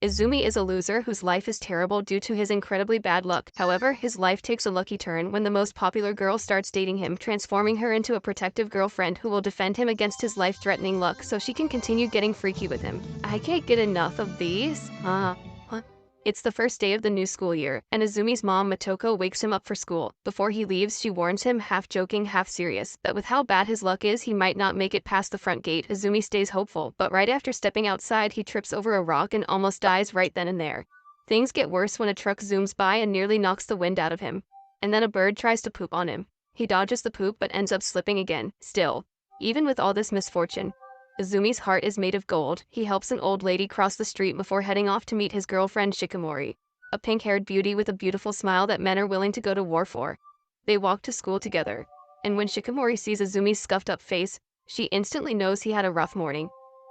Izumi is a loser whose life is terrible due to his incredibly bad luck. However, his life takes a lucky turn when the most popular girl starts dating him, transforming her into a protective girlfriend who will defend him against his life-threatening luck so she can continue getting freaky with him. I can't get enough of these. It's the first day of the new school year, and Izumi's mom Motoko wakes him up for school. Before he leaves, she warns him, half joking, half serious, that with how bad his luck is, he might not make it past the front gate. Izumi stays hopeful, but right after stepping outside, he trips over a rock and almost dies right then and there. Things get worse when a truck zooms by and nearly knocks the wind out of him. And then a bird tries to poop on him. He dodges the poop but ends up slipping again. Still, even with all this misfortune, Izumi's heart is made of gold. He helps an old lady cross the street before heading off to meet his girlfriend Shikamori, a pink-haired beauty with a beautiful smile that men are willing to go to war for. They walk to school together, and when Shikamori sees Izumi's scuffed-up face, she instantly knows he had a rough morning.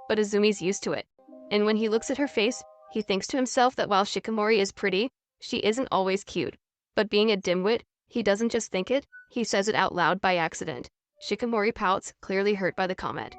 But Izumi's used to it, and when he looks at her face, he thinks to himself that while Shikamori is pretty, she isn't always cute. But being a dimwit, he doesn't just think it, he says it out loud by accident. Shikamori pouts, clearly hurt by the comment.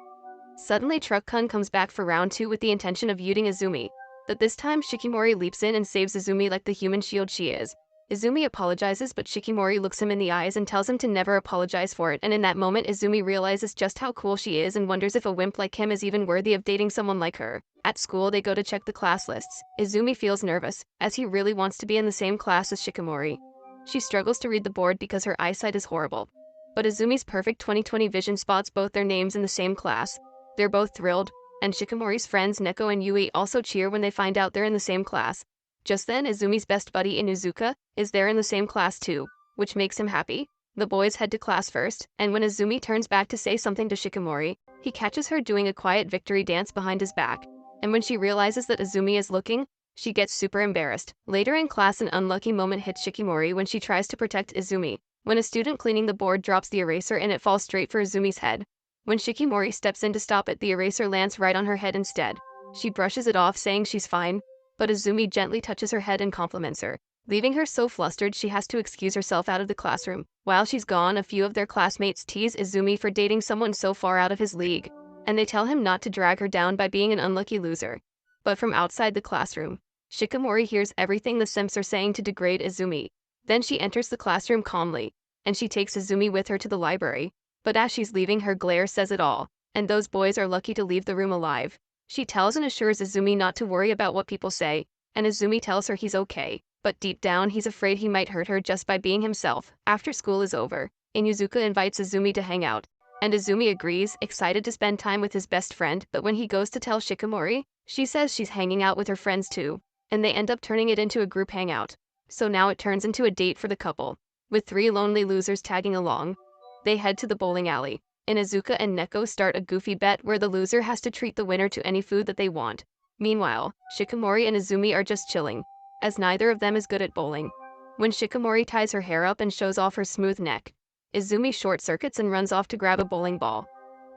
Suddenly Truck-kun comes back for round 2 with the intention of using Izumi, but this time Shikimori leaps in and saves Izumi like the human shield she is. Izumi apologizes, but Shikimori looks him in the eyes and tells him to never apologize for it, and in that moment Izumi realizes just how cool she is and wonders if a wimp like him is even worthy of dating someone like her. At school they go to check the class lists. Izumi feels nervous, as he really wants to be in the same class as Shikimori. She struggles to read the board because her eyesight is horrible. But Izumi's perfect 20/20 vision spots both their names in the same class. They're both thrilled, and Shikimori's friends Neko and Yui also cheer when they find out they're in the same class. Just then, Izumi's best buddy Inuzuka is there in the same class too, which makes him happy. The boys head to class first, and when Izumi turns back to say something to Shikimori, he catches her doing a quiet victory dance behind his back. And when she realizes that Izumi is looking, she gets super embarrassed. Later in class, an unlucky moment hits Shikimori when she tries to protect Izumi. When a student cleaning the board drops the eraser and it falls straight for Izumi's head. When Shikimori steps in to stop it, the eraser lands right on her head instead. She brushes it off, saying she's fine, but Izumi gently touches her head and compliments her, leaving her so flustered she has to excuse herself out of the classroom. While she's gone, a few of their classmates tease Izumi for dating someone so far out of his league, and they tell him not to drag her down by being an unlucky loser. But from outside the classroom, Shikimori hears everything the simps are saying to degrade Izumi. Then she enters the classroom calmly, and she takes Izumi with her to the library. But as she's leaving, her glare says it all, and those boys are lucky to leave the room alive. She tells and assures Izumi not to worry about what people say, and Izumi tells her he's okay, but deep down he's afraid he might hurt her just by being himself. After school is over, Inuzuka invites Izumi to hang out, and Izumi agrees, excited to spend time with his best friend, but when he goes to tell Shikimori, she says she's hanging out with her friends too, and they end up turning it into a group hangout. So now it turns into a date for the couple, with 3 lonely losers tagging along. They head to the bowling alley. Inuzuka and Neko start a goofy bet where the loser has to treat the winner to any food that they want. Meanwhile, Shikimori and Izumi are just chilling, as neither of them is good at bowling. When Shikimori ties her hair up and shows off her smooth neck, Izumi short-circuits and runs off to grab a bowling ball.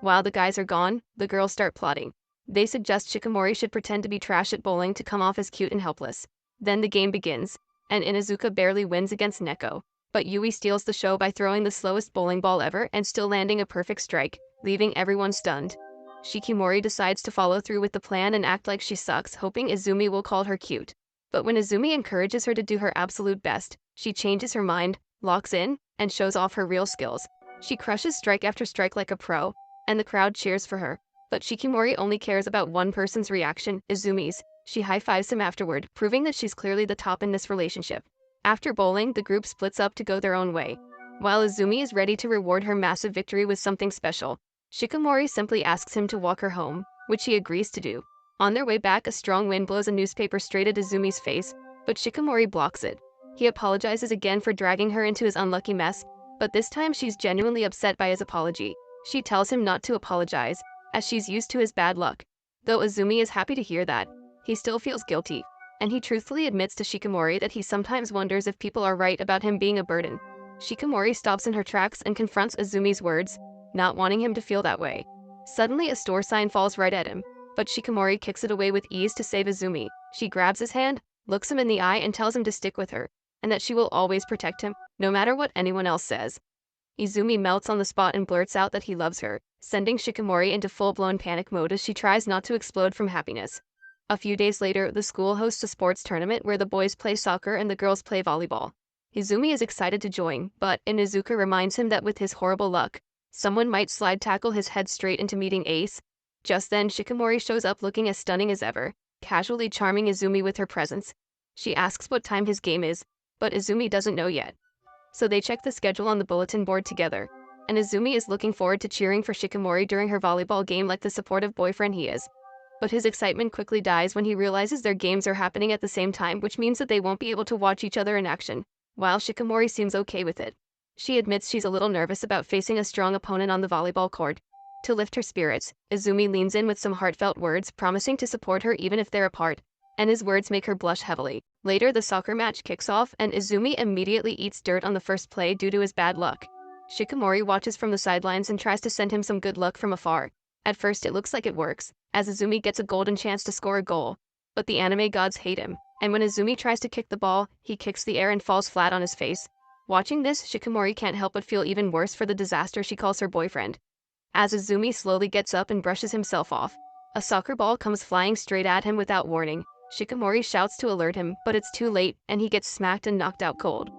While the guys are gone, the girls start plotting. They suggest Shikimori should pretend to be trash at bowling to come off as cute and helpless. Then the game begins, and Inuzuka barely wins against Neko. But Yui steals the show by throwing the slowest bowling ball ever and still landing a perfect strike, leaving everyone stunned. Shikimori decides to follow through with the plan and act like she sucks, hoping Izumi will call her cute. But when Izumi encourages her to do her absolute best, she changes her mind, locks in, and shows off her real skills. She crushes strike after strike like a pro, and the crowd cheers for her. But Shikimori only cares about one person's reaction, Izumi's. She high-fives him afterward, proving that she's clearly the top in this relationship. After bowling, the group splits up to go their own way. While Izumi is ready to reward her massive victory with something special, Shikimori simply asks him to walk her home, which he agrees to do. On their way back, a strong wind blows a newspaper straight at Izumi's face, but Shikimori blocks it. He apologizes again for dragging her into his unlucky mess, but this time she's genuinely upset by his apology. She tells him not to apologize, as she's used to his bad luck. Though Izumi is happy to hear that, he still feels guilty, and he truthfully admits to Shikimori that he sometimes wonders if people are right about him being a burden. Shikimori stops in her tracks and confronts Izumi's words, not wanting him to feel that way. Suddenly a store sign falls right at him, but Shikimori kicks it away with ease to save Izumi. She grabs his hand, looks him in the eye and tells him to stick with her, and that she will always protect him, no matter what anyone else says. Izumi melts on the spot and blurts out that he loves her, sending Shikimori into full-blown panic mode as she tries not to explode from happiness. A few days later, the school hosts a sports tournament where the boys play soccer and the girls play volleyball. Izumi is excited to join, but Inuzuka reminds him that with his horrible luck, someone might slide tackle his head straight into meeting Ace. Just then, Shikamori shows up looking as stunning as ever, casually charming Izumi with her presence. She asks what time his game is, but Izumi doesn't know yet. So they check the schedule on the bulletin board together, and Izumi is looking forward to cheering for Shikamori during her volleyball game like the supportive boyfriend he is. But his excitement quickly dies when he realizes their games are happening at the same time, which means that they won't be able to watch each other in action. While Shikamori seems okay with it, she admits she's a little nervous about facing a strong opponent on the volleyball court. To lift her spirits, Izumi leans in with some heartfelt words, promising to support her even if they're apart, and his words make her blush heavily. Later, the soccer match kicks off, and Izumi immediately eats dirt on the first play due to his bad luck. Shikamori watches from the sidelines and tries to send him some good luck from afar. At first, it looks like it works, as Izumi gets a golden chance to score a goal. But the anime gods hate him, and when Izumi tries to kick the ball, he kicks the air and falls flat on his face. Watching this, Shikamori can't help but feel even worse for the disaster she calls her boyfriend. As Izumi slowly gets up and brushes himself off, a soccer ball comes flying straight at him without warning. Shikamori shouts to alert him, but it's too late, and he gets smacked and knocked out cold.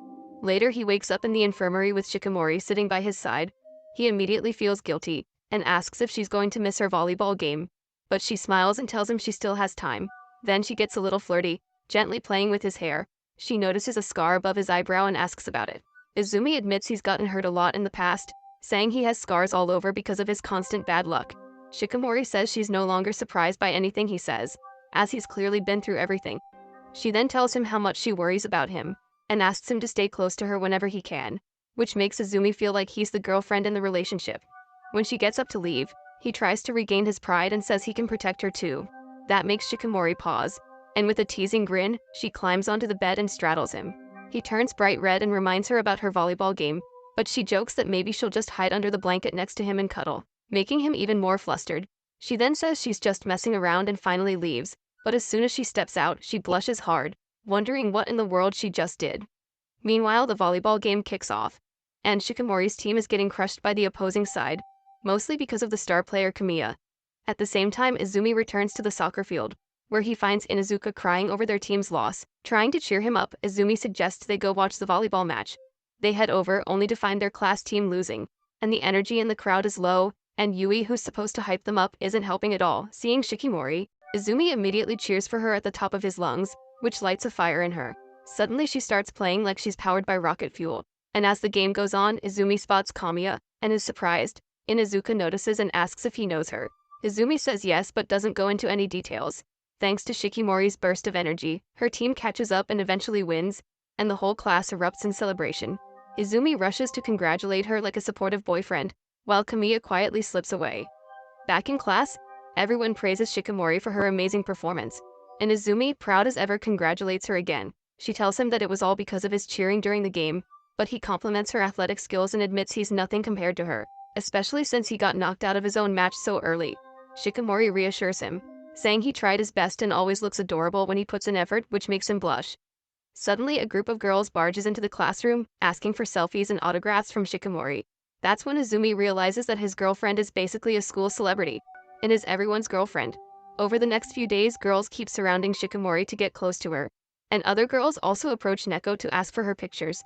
Later, he wakes up in the infirmary with Shikamori sitting by his side. He immediately feels guilty, and asks if she's going to miss her volleyball game. But she smiles and tells him she still has time. Then she gets a little flirty, gently playing with his hair. She notices a scar above his eyebrow and asks about it. Izumi admits he's gotten hurt a lot in the past, saying he has scars all over because of his constant bad luck. Shikamori says she's no longer surprised by anything he says, as he's clearly been through everything. She then tells him how much she worries about him, and asks him to stay close to her whenever he can, which makes Izumi feel like he's the girlfriend in the relationship. When she gets up to leave, he tries to regain his pride and says he can protect her too. That makes Shikamori pause, and with a teasing grin, she climbs onto the bed and straddles him. He turns bright red and reminds her about her volleyball game, but she jokes that maybe she'll just hide under the blanket next to him and cuddle, making him even more flustered. She then says she's just messing around and finally leaves, but as soon as she steps out, she blushes hard, wondering what in the world she just did. Meanwhile, the volleyball game kicks off, and Shikamori's team is getting crushed by the opposing side, mostly because of the star player Kamiya. At the same time, Izumi returns to the soccer field, where he finds Inuzuka crying over their team's loss. Trying to cheer him up, Izumi suggests they go watch the volleyball match. They head over, only to find their class team losing, and the energy in the crowd is low, and Yui, who's supposed to hype them up, isn't helping at all. Seeing Shikamori, Izumi immediately cheers for her at the top of his lungs, which lights a fire in her. Suddenly she starts playing like she's powered by rocket fuel, and as the game goes on, Izumi spots Kamiya, and is surprised. Inuzuka notices and asks if he knows her. Izumi says yes but doesn't go into any details. Thanks to Shikimori's burst of energy, her team catches up and eventually wins, and the whole class erupts in celebration. Izumi rushes to congratulate her like a supportive boyfriend, while Kamiya quietly slips away. Back in class, everyone praises Shikamori for her amazing performance, and Izumi, proud as ever, congratulates her again. She tells him that it was all because of his cheering during the game, but he compliments her athletic skills and admits he's nothing compared to her, especially since he got knocked out of his own match so early. Shikamori reassures him, saying he tried his best and always looks adorable when he puts in effort, which makes him blush. Suddenly, a group of girls barges into the classroom, asking for selfies and autographs from Shikamori. That's when Izumi realizes that his girlfriend is basically a school celebrity, and is everyone's girlfriend. Over the next few days, girls keep surrounding Shikamori to get close to her, and other girls also approach Neko to ask for her pictures.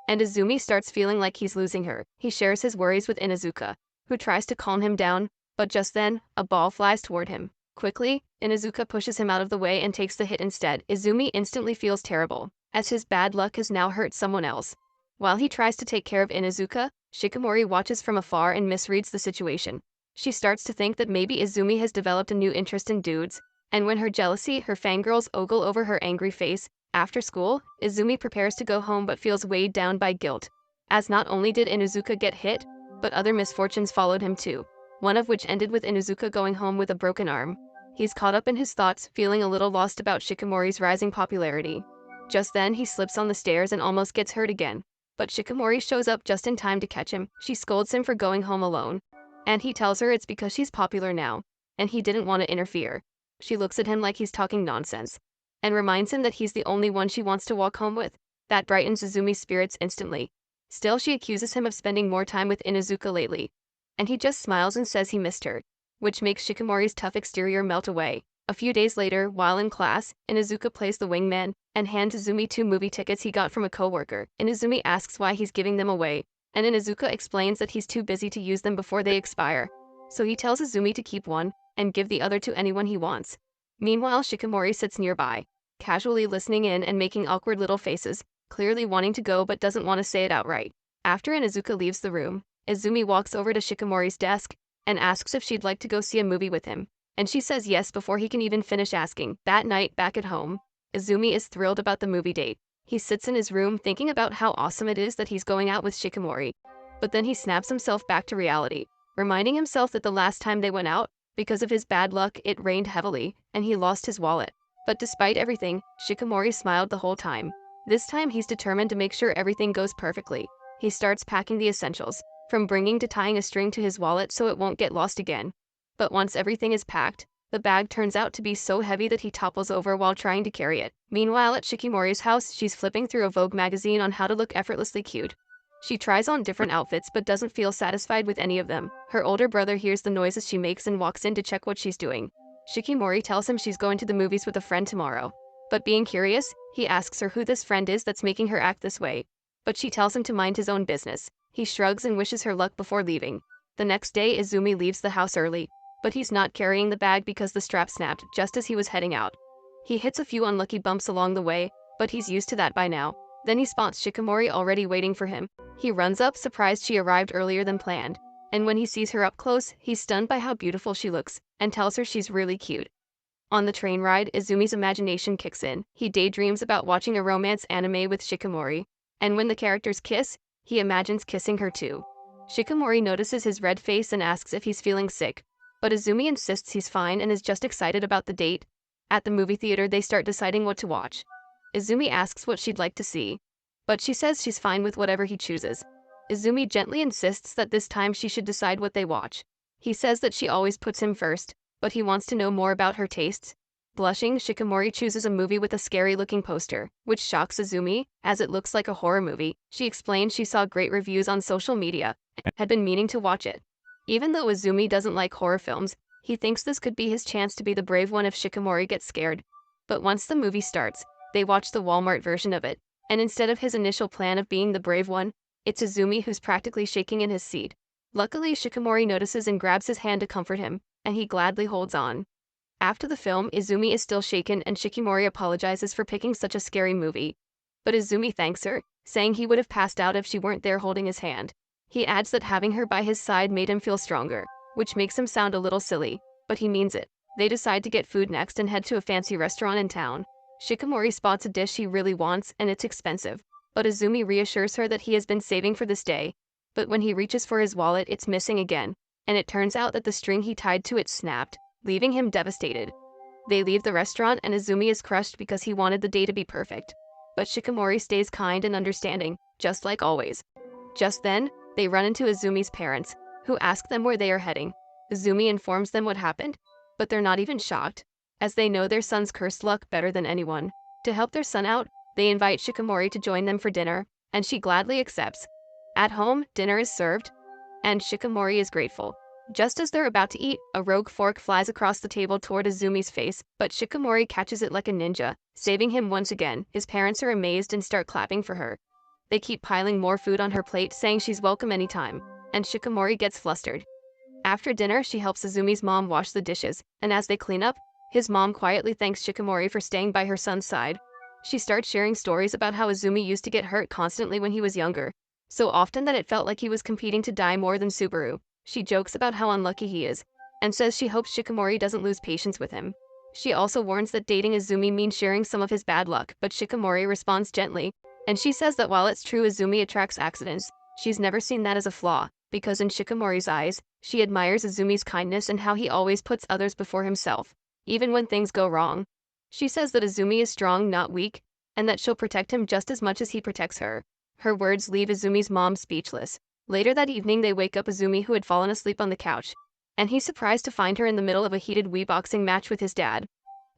And Izumi starts feeling like he's losing her. He shares his worries with Inuzuka, who tries to calm him down, but just then, a ball flies toward him. Quickly, Inuzuka pushes him out of the way and takes the hit instead. Izumi instantly feels terrible, as his bad luck has now hurt someone else. While he tries to take care of Inuzuka, Shikamori watches from afar and misreads the situation. She starts to think that maybe Izumi has developed a new interest in dudes, and when her jealousy, her fangirls ogle over her angry face. After school, Izumi prepares to go home but feels weighed down by guilt, as not only did Inuzuka get hit, but other misfortunes followed him too, one of which ended with Inuzuka going home with a broken arm. He's caught up in his thoughts, feeling a little lost about Shikamori's rising popularity. Just then, he slips on the stairs and almost gets hurt again, but Shikamori shows up just in time to catch him. She scolds him for going home alone, and he tells her it's because she's popular now, and he didn't want to interfere. She looks at him like he's talking nonsense, and reminds him that he's the only one she wants to walk home with. That brightens Izumi's spirits instantly. Still, she accuses him of spending more time with Inuzuka lately, and he just smiles and says he missed her, which makes Shikamori's tough exterior melt away. A few days later, while in class, Inuzuka plays the wingman and hands Izumi 2 movie tickets he got from a coworker. Inuzumi asks why he's giving them away, and Inuzuka explains that he's too busy to use them before they expire. So he tells Izumi to keep one and give the other to anyone he wants. Meanwhile, Shikamori sits nearby, casually listening in and making awkward little faces, clearly wanting to go but doesn't want to say it outright. After Inuzuka leaves the room, Izumi walks over to Shikamori's desk and asks if she'd like to go see a movie with him, and she says yes before he can even finish asking. That night, back at home, Izumi is thrilled about the movie date. He sits in his room thinking about how awesome it is that he's going out with Shikamori. But then he snaps himself back to reality, reminding himself that the last time they went out, because of his bad luck, it rained heavily, and he lost his wallet. But despite everything, Shikamori smiled the whole time. This time he's determined to make sure everything goes perfectly. He starts packing the essentials, from bringing to tying a string to his wallet so it won't get lost again. But once everything is packed, the bag turns out to be so heavy that he topples over while trying to carry it. Meanwhile, at Shikimori's house, she's flipping through a Vogue magazine on how to look effortlessly cute. She tries on different outfits but doesn't feel satisfied with any of them. Her older brother hears the noises she makes and walks in to check what she's doing. Shikimori tells him she's going to the movies with a friend tomorrow. But being curious, he asks her who this friend is that's making her act this way. But she tells him to mind his own business. He shrugs and wishes her luck before leaving. The next day, Izumi leaves the house early, but he's not carrying the bag because the strap snapped just as he was heading out. He hits a few unlucky bumps along the way, but he's used to that by now. Then he spots Shikamori already waiting for him. He runs up, surprised she arrived earlier than planned. And when he sees her up close, he's stunned by how beautiful she looks, and tells her she's really cute. On the train ride, Izumi's imagination kicks in. He daydreams about watching a romance anime with Shikamori, and when the characters kiss, he imagines kissing her too. Shikamori notices his red face and asks if he's feeling sick, but Izumi insists he's fine and is just excited about the date. At the movie theater, they start deciding what to watch. Izumi asks what she'd like to see, but she says she's fine with whatever he chooses. Izumi gently insists that this time she should decide what they watch. He says that she always puts him first, but he wants to know more about her tastes. Blushing, Shikamori chooses a movie with a scary-looking poster, which shocks Izumi, as it looks like a horror movie. She explains she saw great reviews on social media and had been meaning to watch it. Even though Izumi doesn't like horror films, he thinks this could be his chance to be the brave one if Shikamori gets scared. But once the movie starts, they watch the Walmart version of it, and instead of his initial plan of being the brave one, it's Izumi who's practically shaking in his seat. Luckily, Shikamori notices and grabs his hand to comfort him, and he gladly holds on. After the film, Izumi is still shaken and Shikamori apologizes for picking such a scary movie. But Izumi thanks her, saying he would have passed out if she weren't there holding his hand. He adds that having her by his side made him feel stronger, which makes him sound a little silly, but he means it. They decide to get food next and head to a fancy restaurant in town. Shikamori spots a dish he really wants and it's expensive, but Izumi reassures her that he has been saving for this day. But when he reaches for his wallet, it's missing again, and it turns out that the string he tied to it snapped, leaving him devastated. They leave the restaurant and Izumi is crushed because he wanted the day to be perfect. But Shikamori stays kind and understanding, just like always. Just then, they run into Izumi's parents, who ask them where they are heading. Izumi informs them what happened, but they're not even shocked, as they know their son's cursed luck better than anyone. To help their son out, they invite Shikamori to join them for dinner, and she gladly accepts. At home, dinner is served, and Shikamori is grateful. Just as they're about to eat, a rogue fork flies across the table toward Izumi's face, but Shikamori catches it like a ninja, saving him once again. His parents are amazed and start clapping for her. They keep piling more food on her plate, saying she's welcome anytime, and Shikamori gets flustered. After dinner, she helps Izumi's mom wash the dishes, and as they clean up, his mom quietly thanks Shikamori for staying by her son's side. She starts sharing stories about how Izumi used to get hurt constantly when he was younger, so often that it felt like he was competing to die more than Subaru. She jokes about how unlucky he is, and says she hopes Shikamori doesn't lose patience with him. She also warns that dating Izumi means sharing some of his bad luck, but Shikamori responds gently, and she says that while it's true Izumi attracts accidents, she's never seen that as a flaw, because in Shikamori's eyes, she admires Izumi's kindness and how he always puts others before himself, even when things go wrong. She says that Izumi is strong, not weak, and that she'll protect him just as much as he protects her. Her words leave Izumi's mom speechless. Later that evening, they wake up Izumi, who had fallen asleep on the couch, and he's surprised to find her in the middle of a heated Wii boxing match with his dad.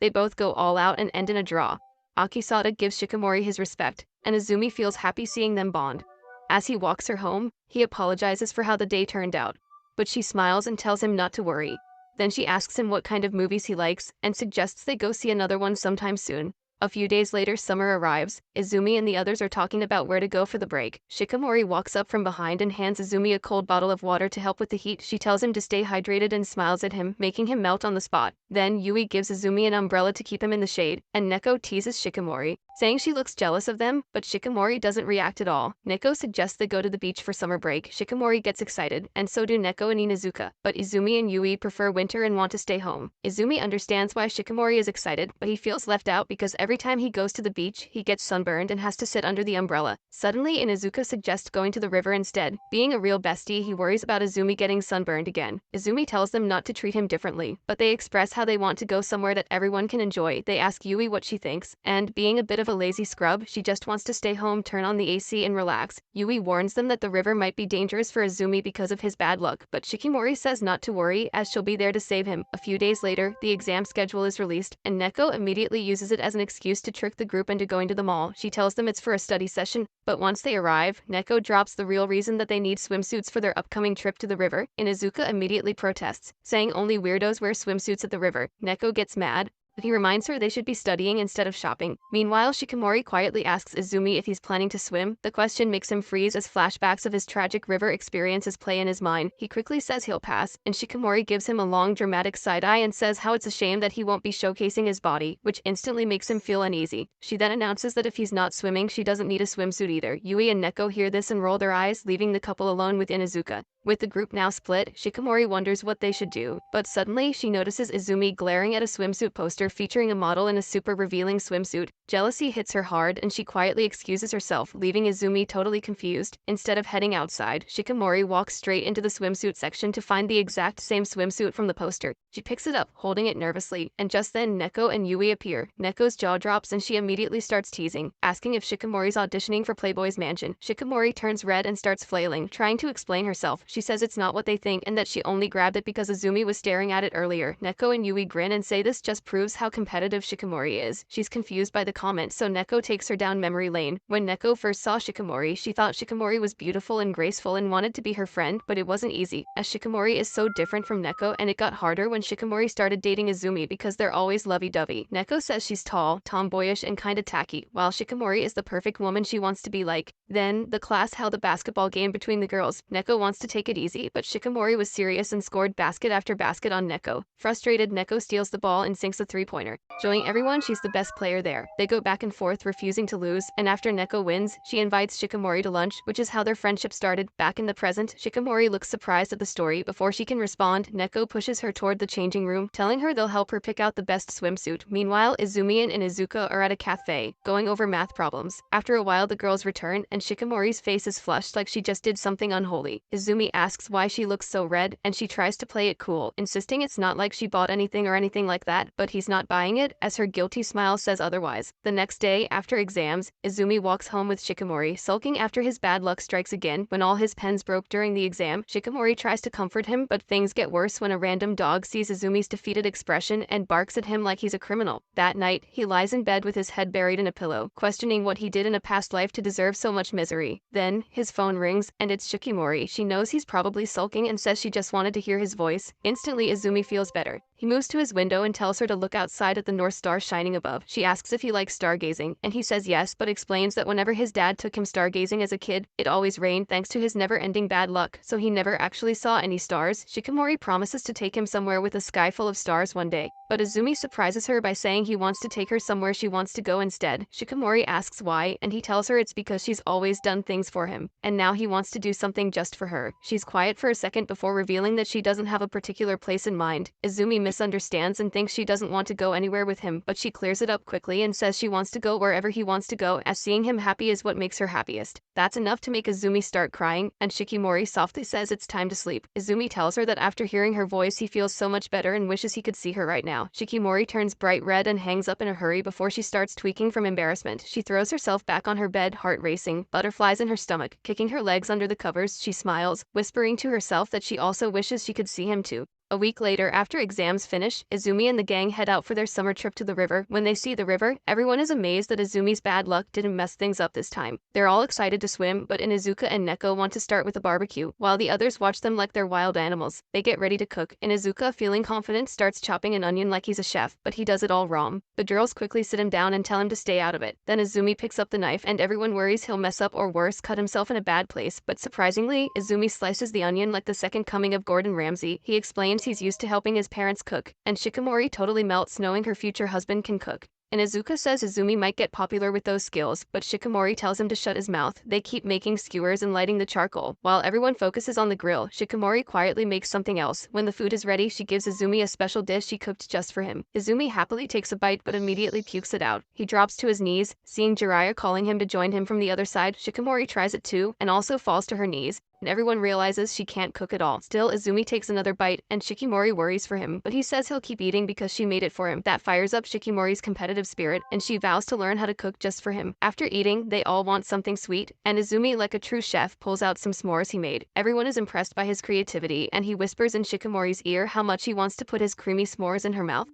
They both go all out and end in a draw. Akisada gives Shikamori his respect, and Izumi feels happy seeing them bond. As he walks her home, he apologizes for how the day turned out, but she smiles and tells him not to worry. Then she asks him what kind of movies he likes, and suggests they go see another one sometime soon. A few days later, summer arrives. Izumi and the others are talking about where to go for the break. Shikamori walks up from behind and hands Izumi a cold bottle of water to help with the heat. She tells him to stay hydrated and smiles at him, making him melt on the spot. Then Yui gives Izumi an umbrella to keep him in the shade, and Neko teases Shikamori, saying she looks jealous of them, but Shikamori doesn't react at all. Neko suggests they go to the beach for summer break. Shikamori gets excited, and so do Neko and Inuzuka, but Izumi and Yui prefer winter and want to stay home. Izumi understands why Shikamori is excited, but he feels left out because every time he goes to the beach, he gets sunburned and has to sit under the umbrella. Suddenly, Inuzuka suggests going to the river instead. Being a real bestie, he worries about Izumi getting sunburned again. Izumi tells them not to treat him differently, but they express how they want to go somewhere that everyone can enjoy. They ask Yui what she thinks, and being a bit of a lazy scrub, she just wants to stay home, turn on the AC and relax. Yui warns them that the river might be dangerous for Izumi because of his bad luck, but Shikamori says not to worry as she'll be there to save him. A few days later, the exam schedule is released, and Neko immediately uses it as an excuse to trick the group into going to the mall. She tells them it's for a study session, but once they arrive, Neko drops the real reason that they need swimsuits for their upcoming trip to the river. Inuzuka immediately protests, saying only weirdos wear swimsuits at the river. Neko gets mad, but he reminds her they should be studying instead of shopping. Meanwhile, Shikamori quietly asks Izumi if he's planning to swim. The question makes him freeze as flashbacks of his tragic river experiences play in his mind. He quickly says he'll pass, and Shikamori gives him a long dramatic side-eye and says how it's a shame that he won't be showcasing his body, which instantly makes him feel uneasy. She then announces that if he's not swimming, she doesn't need a swimsuit either. Yui and Neko hear this and roll their eyes, leaving the couple alone with Inuzuka. With the group now split, Shikamori wonders what they should do, but suddenly she notices Izumi glaring at a swimsuit poster featuring a model in a super revealing swimsuit. Jealousy hits her hard and she quietly excuses herself, leaving Izumi totally confused. Instead of heading outside, Shikamori walks straight into the swimsuit section to find the exact same swimsuit from the poster. She picks it up, holding it nervously, and just then Neko and Yui appear. Neko's jaw drops and she immediately starts teasing, asking if Shikamori's auditioning for Playboy's mansion. Shikamori turns red and starts flailing, trying to explain herself. She says it's not what they think and that she only grabbed it because Izumi was staring at it earlier. Neko and Yui grin and say this just proves how competitive Shikamori is. She's confused by the comment, so Neko takes her down memory lane. When Neko first saw Shikamori, she thought Shikamori was beautiful and graceful and wanted to be her friend, but it wasn't easy, as Shikamori is so different from Neko, and it got harder when Shikamori started dating Izumi because they're always lovey-dovey. Neko says she's tall, tomboyish, and kinda tacky, while Shikamori is the perfect woman she wants to be like. Then, the class held a basketball game between the girls. Neko wants to take it easy, but Shikamori was serious and scored basket after basket on Neko. Frustrated, Neko steals the ball and sinks a three-pointer. Showing everyone she's the best player there. They go back and forth, refusing to lose, and after Neko wins, she invites Shikamori to lunch, which is how their friendship started. Back in the present, Shikamori looks surprised at the story. Before she can respond, Neko pushes her toward the changing room, telling her they'll help her pick out the best swimsuit. Meanwhile, Izumi and Inuzuka are at a cafe, going over math problems. After a while, the girls return, and Shikamori's face is flushed like she just did something unholy. Izumi asks why she looks so red, and she tries to play it cool, insisting it's not like she bought anything or anything like that, but he's not buying it, as her guilty smile says otherwise. The next day, after exams, Izumi walks home with Shikamori, sulking after his bad luck strikes again. When all his pens broke during the exam, Shikamori tries to comfort him, but things get worse when a random dog sees Izumi's defeated expression and barks at him like he's a criminal. That night, he lies in bed with his head buried in a pillow, questioning what he did in a past life to deserve so much misery. Then, his phone rings, and it's Shikamori. She knows he's probably sulking and says she just wanted to hear his voice. Instantly, Izumi feels better. He moves to his window and tells her to look outside at the North Star shining above. She asks if he likes stargazing, and he says yes, but explains that whenever his dad took him stargazing as a kid, it always rained thanks to his never-ending bad luck, so he never actually saw any stars. Shikamori promises to take him somewhere with a sky full of stars one day, but Izumi surprises her by saying he wants to take her somewhere she wants to go instead. Shikamori asks why, and he tells her it's because she's always done things for him, and now he wants to do something just for her. She's quiet for a second before revealing that she doesn't have a particular place in mind. Izumi misunderstands and thinks she doesn't want to go anywhere with him, but she clears it up quickly and says she wants to go wherever he wants to go, as seeing him happy is what makes her happiest. That's enough to make Izumi start crying, and Shikamori softly says it's time to sleep. Izumi tells her that after hearing her voice he feels so much better and wishes he could see her right now. Shikamori turns bright red and hangs up in a hurry before she starts tweaking from embarrassment. She throws herself back on her bed, heart racing, butterflies in her stomach. Kicking her legs under the covers, she smiles, whispering to herself that she also wishes she could see him too. A week later, after exams finish, Izumi and the gang head out for their summer trip to the river. When they see the river, everyone is amazed that Izumi's bad luck didn't mess things up this time. They're all excited to swim, but Inuzuka and Neko want to start with a barbecue, while the others watch them like they're wild animals. They get ready to cook. Inuzuka, feeling confident, starts chopping an onion like he's a chef, but he does it all wrong. The girls quickly sit him down and tell him to stay out of it. Then Izumi picks up the knife and everyone worries he'll mess up or worse, cut himself in a bad place, but surprisingly, Izumi slices the onion like the second coming of Gordon Ramsay. He explains he's used to helping his parents cook, and Shikamori totally melts knowing her future husband can cook. Inuzuka says Izumi might get popular with those skills, but Shikamori tells him to shut his mouth. They keep making skewers and lighting the charcoal. While everyone focuses on the grill, Shikamori quietly makes something else. When the food is ready, she gives Izumi a special dish she cooked just for him. Izumi happily takes a bite but immediately pukes it out. He drops to his knees. Seeing Jiraiya calling him to join him from the other side, Shikamori tries it too, and also falls to her knees. And everyone realizes she can't cook at all. Still, Izumi takes another bite, and Shikimori worries for him, but he says he'll keep eating because she made it for him. That fires up Shikimori's competitive spirit, and she vows to learn how to cook just for him. After eating, they all want something sweet, and Izumi, like a true chef, pulls out some s'mores he made. Everyone is impressed by his creativity, and he whispers in Shikimori's ear how much he wants to put his creamy s'mores in her mouth.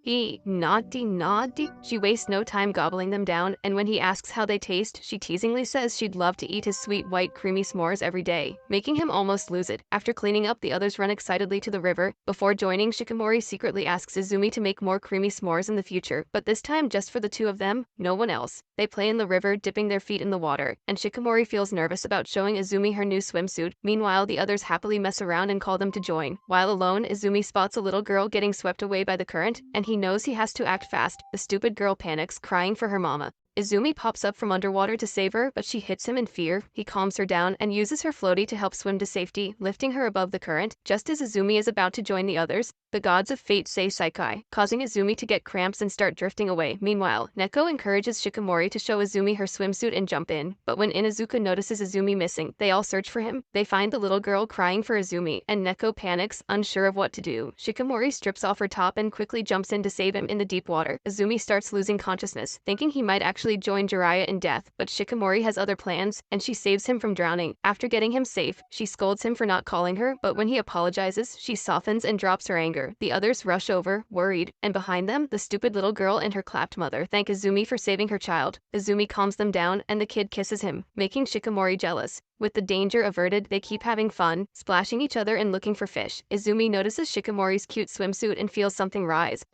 Naughty. She wastes no time gobbling them down, and when he asks how they taste, she teasingly says she'd love to eat his sweet white creamy s'mores every day, making him almost lose it. After cleaning up, the others run excitedly to the river. Before joining, Shikamori secretly asks Izumi to make more creamy s'mores in the future, but this time just for the two of them, no one else. They play in the river, dipping their feet in the water, and Shikamori feels nervous about showing Izumi her new swimsuit. Meanwhile, the others happily mess around and call them to join. While alone, Izumi spots a little girl getting swept away by the current, and he knows he has to act fast. The stupid girl panics, crying for her mama. Izumi pops up from underwater to save her, but she hits him in fear. He calms her down and uses her floaty to help swim to safety, lifting her above the current. Just as Izumi is about to join the others, the gods of fate say Saikai, causing Izumi to get cramps and start drifting away. Meanwhile, Neko encourages Shikamori to show Izumi her swimsuit and jump in, but when Inuzuka notices Izumi missing, they all search for him. They find the little girl crying for Izumi, and Neko panics, unsure of what to do. Shikamori strips off her top and quickly jumps in to save him in the deep water. Izumi starts losing consciousness, thinking he might actually join Jiraiya in death, but Shikamori has other plans, and she saves him from drowning. After getting him safe, she scolds him for not calling her, but when he apologizes, she softens and drops her anger. The others rush over, worried, and behind them, the stupid little girl and her clapped mother thank Izumi for saving her child. Izumi calms them down, and the kid kisses him, making Shikamori jealous. With the danger averted, they keep having fun, splashing each other and looking for fish. Izumi notices Shikamori's cute swimsuit and feels something rise,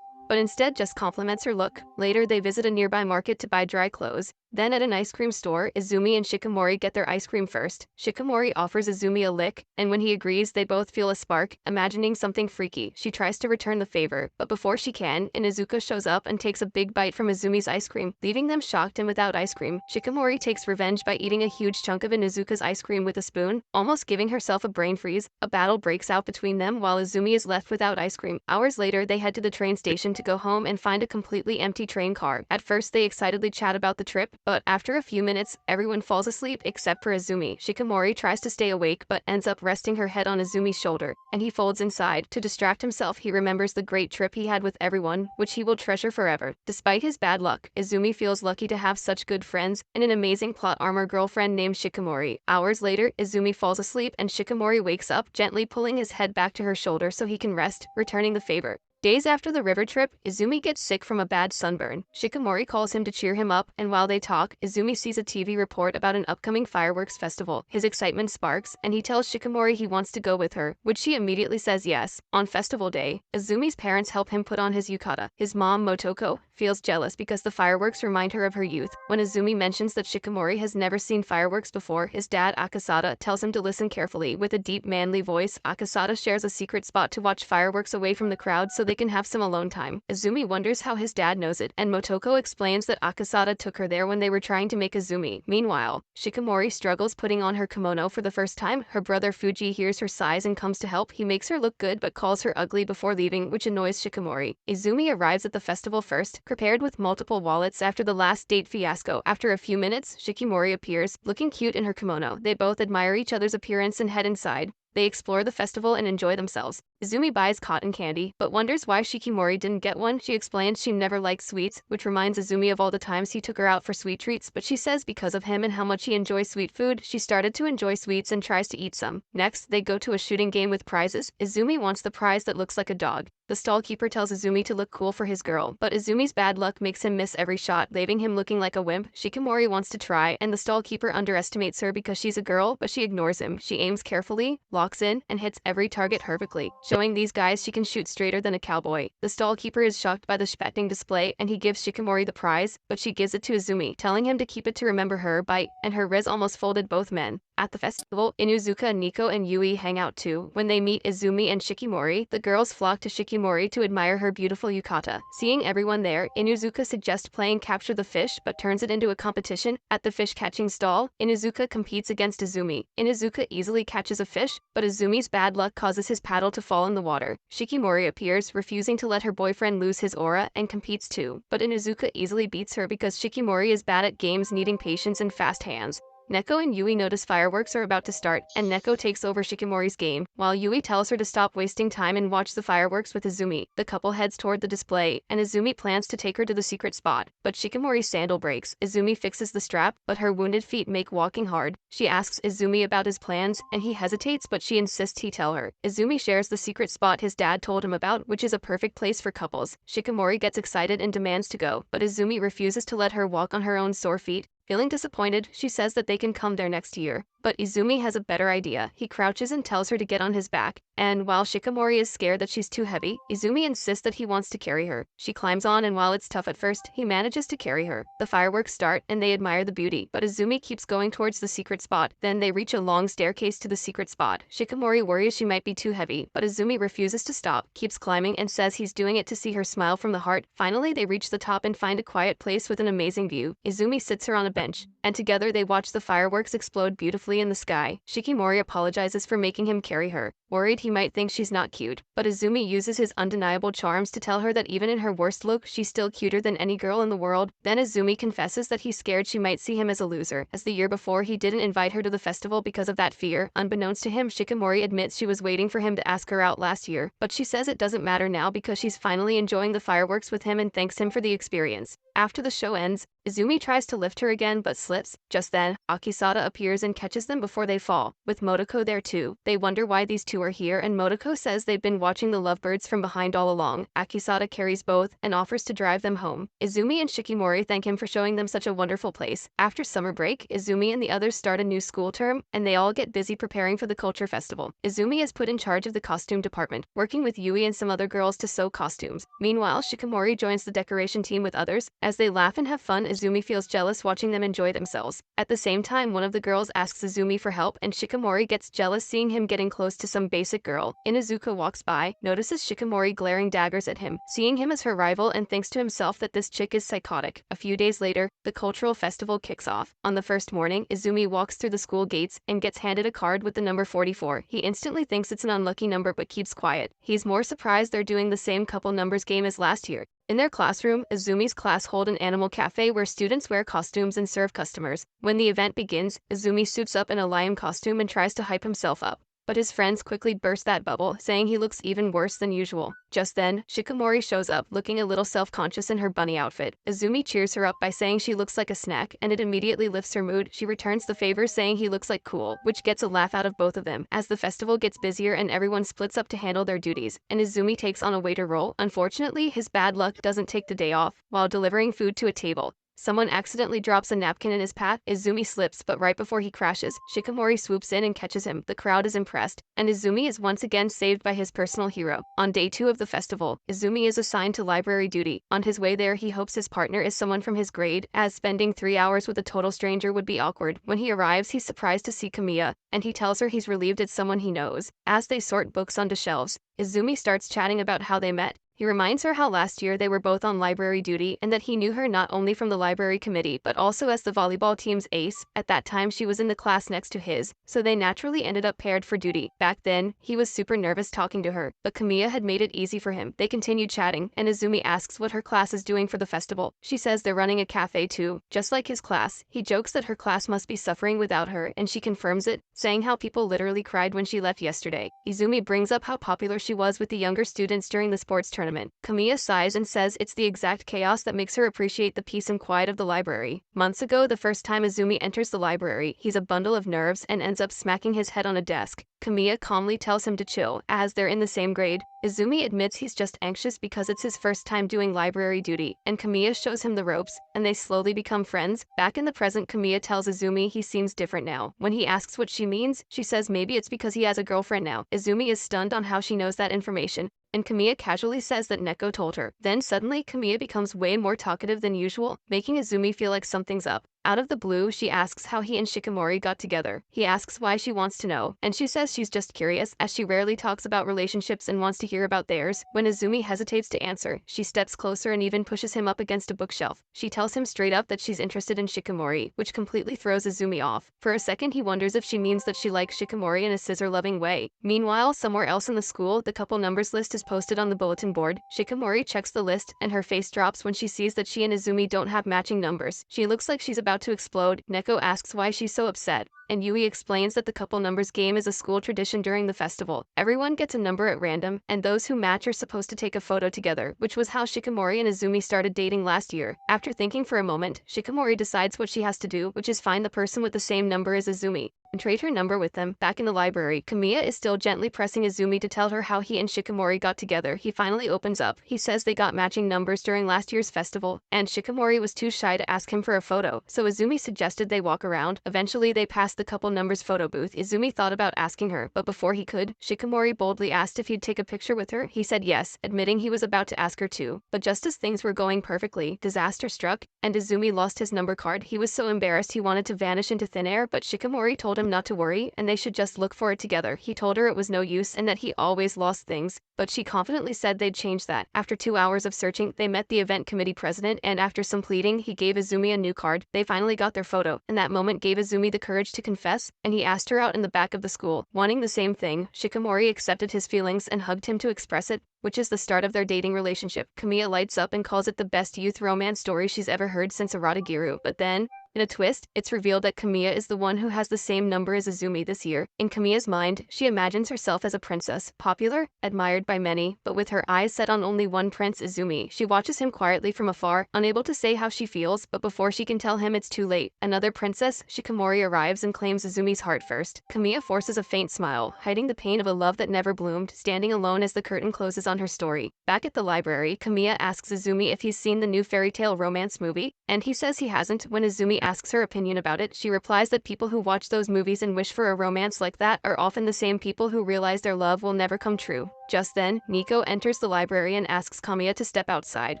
but instead just compliments her look. Later, they visit a nearby market to buy dry clothes. Then at an ice cream store, Izumi and Shikamori get their ice cream first. Shikamori offers Izumi a lick, and when he agrees, they both feel a spark. Imagining something freaky, she tries to return the favor, but before she can, Inuzuka shows up and takes a big bite from Izumi's ice cream, leaving them shocked and without ice cream. Shikamori takes revenge by eating a huge chunk of Inuzuka's ice cream with a spoon, almost giving herself a brain freeze. A battle breaks out between them while Izumi is left without ice cream. Hours later, they head to the train station to go home and find a completely empty train car. At first, they excitedly chat about the trip, but after a few minutes, everyone falls asleep except for Izumi. Shikamori tries to stay awake but ends up resting her head on Izumi's shoulder, and he folds inside. To distract himself, he remembers the great trip he had with everyone, which he will treasure forever. Despite his bad luck, Izumi feels lucky to have such good friends and an amazing plot armor girlfriend named Shikamori. Hours later, Izumi falls asleep and Shikamori wakes up, gently pulling his head back to her shoulder so he can rest, returning the favor. Days after the river trip, Izumi gets sick from a bad sunburn. Shikamori calls him to cheer him up, and while they talk, Izumi sees a TV report about an upcoming fireworks festival. His excitement sparks, and he tells Shikamori he wants to go with her, which she immediately says yes. On festival day, Izumi's parents help him put on his yukata. His mom, Motoko, feels jealous because the fireworks remind her of her youth. When Izumi mentions that Shikamori has never seen fireworks before, his dad, Akasada, tells him to listen carefully. With a deep, manly voice, Akasada shares a secret spot to watch fireworks away from the crowd so they can have some alone time. Izumi wonders how his dad knows it, and Motoko explains that Akasada took her there when they were trying to make Izumi. Meanwhile, Shikamori struggles putting on her kimono for the first time. Her brother Fuji hears her sighs and comes to help. He makes her look good but calls her ugly before leaving, which annoys Shikamori. Izumi arrives at the festival first, prepared with multiple wallets after the last date fiasco. After a few minutes, Shikamori appears, looking cute in her kimono. They both admire each other's appearance and head inside. They explore the festival and enjoy themselves. Izumi buys cotton candy, but wonders why Shikimori didn't get one. She explains she never liked sweets, which reminds Izumi of all the times he took her out for sweet treats, but she says because of him and how much he enjoys sweet food, she started to enjoy sweets and tries to eat some. Next, they go to a shooting game with prizes. Izumi wants the prize that looks like a dog. The stall keeper tells Izumi to look cool for his girl, but Izumi's bad luck makes him miss every shot, leaving him looking like a wimp. Shikimori wants to try, and the stall keeper underestimates her because she's a girl, but she ignores him. She aims carefully, locks in, and hits every target perfectly, showing these guys she can shoot straighter than a cowboy. The stall keeper is shocked by the spectating display, and he gives Shikimori the prize, but she gives it to Izumi, telling him to keep it to remember her bite, and her riz almost folded both men. At the festival, Inuzuka, Nico, and Yui hang out too. When they meet Izumi and Shikimori, the girls flock to Shikimori to admire her beautiful yukata. Seeing everyone there, Inuzuka suggests playing capture the fish but turns it into a competition. At the fish catching stall, Inuzuka competes against Izumi. Inuzuka easily catches a fish, but Izumi's bad luck causes his paddle to fall in the water. Shikimori appears, refusing to let her boyfriend lose his aura, and competes too. But Inuzuka easily beats her because Shikimori is bad at games needing patience and fast hands. Neko and Yui notice fireworks are about to start, and Neko takes over Shikimori's game, while Yui tells her to stop wasting time and watch the fireworks with Izumi. The couple heads toward the display, and Izumi plans to take her to the secret spot, but Shikimori's sandal breaks. Izumi fixes the strap, but her wounded feet make walking hard. She asks Izumi about his plans, and he hesitates, but she insists he tell her. Izumi shares the secret spot his dad told him about, which is a perfect place for couples. Shikimori gets excited and demands to go, but Izumi refuses to let her walk on her own sore feet. Feeling disappointed, she says that they can come there next year. But Izumi has a better idea. He crouches and tells her to get on his back, and while Shikimori is scared that she's too heavy, Izumi insists that he wants to carry her. She climbs on, and while it's tough at first, he manages to carry her. The fireworks start, and they admire the beauty, but Izumi keeps going towards the secret spot. Then they reach a long staircase to the secret spot. Shikimori worries she might be too heavy, but Izumi refuses to stop, keeps climbing, and says he's doing it to see her smile from the heart. Finally, they reach the top and find a quiet place with an amazing view. Izumi sits her on a bench, and together they watch the fireworks explode beautifully in the sky. Shikimori apologizes for making him carry her, worried he might think she's not cute, but Izumi uses his undeniable charms to tell her that even in her worst look, she's still cuter than any girl in the world. Then Izumi confesses that he's scared she might see him as a loser, as the year before he didn't invite her to the festival because of that fear. Unbeknownst to him, Shikimori admits she was waiting for him to ask her out last year, but she says it doesn't matter now because she's finally enjoying the fireworks with him and thanks him for the experience. After the show ends, Izumi tries to lift her again but slips. Just then, Akisada appears and catches them before they fall, with Motoko there too. They wonder why these two are here, and Motoko says they've been watching the lovebirds from behind all along. Akisada carries both and offers to drive them home. Izumi and Shikimori thank him for showing them such a wonderful place. After summer break, Izumi and the others start a new school term, and they all get busy preparing for the culture festival. Izumi is put in charge of the costume department, working with Yui and some other girls to sew costumes. Meanwhile, Shikimori joins the decoration team with others. As they laugh and have fun, Izumi feels jealous watching them enjoy themselves. At the same time, one of the girls asks Izumi for help, and Shikimori gets jealous seeing him getting close to some basic girl. Inuzuka walks by, notices Shikimori glaring daggers at him, seeing him as her rival, and thinks to himself that this chick is psychotic. A few days later, the cultural festival kicks off. On the first morning, Izumi walks through the school gates and gets handed a card with the number 44. He instantly thinks it's an unlucky number but keeps quiet. He's more surprised they're doing the same couple numbers game as last year. In their classroom, Izumi's class hold an animal cafe where students wear costumes and serve customers. When the event begins, Izumi suits up in a lion costume and tries to hype himself up, but his friends quickly burst that bubble, saying he looks even worse than usual. Just then, Shikimori shows up, looking a little self-conscious in her bunny outfit. Izumi cheers her up by saying she looks like a snack, and it immediately lifts her mood. She returns the favor saying he looks like cool, which gets a laugh out of both of them. As the festival gets busier and everyone splits up to handle their duties, and Izumi takes on a waiter role. Unfortunately, his bad luck doesn't take the day off. While delivering food to a table, someone accidentally drops a napkin in his path. Izumi slips, but right before he crashes, Shikimori swoops in and catches him. The crowd is impressed, and Izumi is once again saved by his personal hero. On day 2 of the festival, Izumi is assigned to library duty. On his way there, he hopes his partner is someone from his grade, as spending 3 hours with a total stranger would be awkward. When he arrives, he's surprised to see Kamiya, and he tells her he's relieved it's someone he knows. As they sort books onto shelves, Izumi starts chatting about how they met. He reminds her how last year they were both on library duty and that he knew her not only from the library committee but also as the volleyball team's ace. At that time she was in the class next to his, so they naturally ended up paired for duty. Back then, he was super nervous talking to her, but Kamiya had made it easy for him. They continued chatting, and Izumi asks what her class is doing for the festival. She says they're running a cafe too, just like his class. He jokes that her class must be suffering without her, and she confirms it, saying how people literally cried when she left yesterday. Izumi brings up how popular she was with the younger students during the sports tournament. Kamiya sighs and says it's the exact chaos that makes her appreciate the peace and quiet of the library. Months ago, the first time Izumi enters the library, he's a bundle of nerves and ends up smacking his head on a desk. Kamiya calmly tells him to chill, as they're in the same grade. Izumi admits he's just anxious because it's his first time doing library duty, and Kamiya shows him the ropes, and they slowly become friends. Back in the present, Kamiya tells Izumi he seems different now. When he asks what she means, she says maybe it's because he has a girlfriend now. Izumi is stunned on how she knows that information, and Kamiya casually says that Neko told her. Then suddenly, Kamiya becomes way more talkative than usual, making Izumi feel like something's up. Out of the blue, she asks how he and Shikamori got together. He asks why she wants to know, and she says she's just curious, as she rarely talks about relationships and wants to hear about theirs. When Izumi hesitates to answer, she steps closer and even pushes him up against a bookshelf. She tells him straight up that she's interested in Shikamori, which completely throws Izumi off. For a second, he wonders if she means that she likes Shikamori in a scissor-loving way. Meanwhile, somewhere else in the school, the couple numbers list is posted on the bulletin board. Shikamori checks the list, and her face drops when she sees that she and Izumi don't have matching numbers. She looks like she's about to explode. Neko asks why she's so upset, and Yui explains that the couple numbers game is a school tradition during the festival. Everyone gets a number at random, and those who match are supposed to take a photo together, which was how Shikamori and Izumi started dating last year. After thinking for a moment, Shikamori decides what she has to do, which is find the person with the same number as Izumi and trade her number with them. Back in the library, Kamiya is still gently pressing Izumi to tell her how he and Shikamori got together. He finally opens up. He says they got matching numbers during last year's festival, and Shikamori was too shy to ask him for a photo, so Izumi suggested they walk around. Eventually, they passed the couple numbers photo booth. Izumi thought about asking her, but before he could, Shikamori boldly asked if he'd take a picture with her. He said yes, admitting he was about to ask her too. But just as things were going perfectly, disaster struck, and Izumi lost his number card. He was so embarrassed he wanted to vanish into thin air, but Shikamori told him not to worry, and they should just look for it together. He told her it was no use and that he always lost things, but she confidently said they'd change that. After 2 hours of searching, they met the event committee president, and after some pleading, he gave Izumi a new card. They finally got their photo, and that moment gave Izumi the courage to confess, and he asked her out in the back of the school. Wanting the same thing, Shikamori accepted his feelings and hugged him to express it, which is the start of their dating relationship. Kamiya lights up and calls it the best youth romance story she's ever heard since Aratagiru, but then, in a twist, it's revealed that Kamiya is the one who has the same number as Izumi this year. In Kamiya's mind, she imagines herself as a princess, popular, admired by many, but with her eyes set on only one prince, Izumi. She watches him quietly from afar, unable to say how she feels, but before she can tell him it's too late. Another princess, Shikamori, arrives and claims Izumi's heart first. Kamiya forces a faint smile, hiding the pain of a love that never bloomed, standing alone as the curtain closes on her story. Back at the library, Kamiya asks Izumi if he's seen the new fairy tale romance movie, and he says he hasn't. When Izumi asks her opinion about it, she replies that people who watch those movies and wish for a romance like that are often the same people who realize their love will never come true. Just then, Nico enters the library and asks Kamiya to step outside.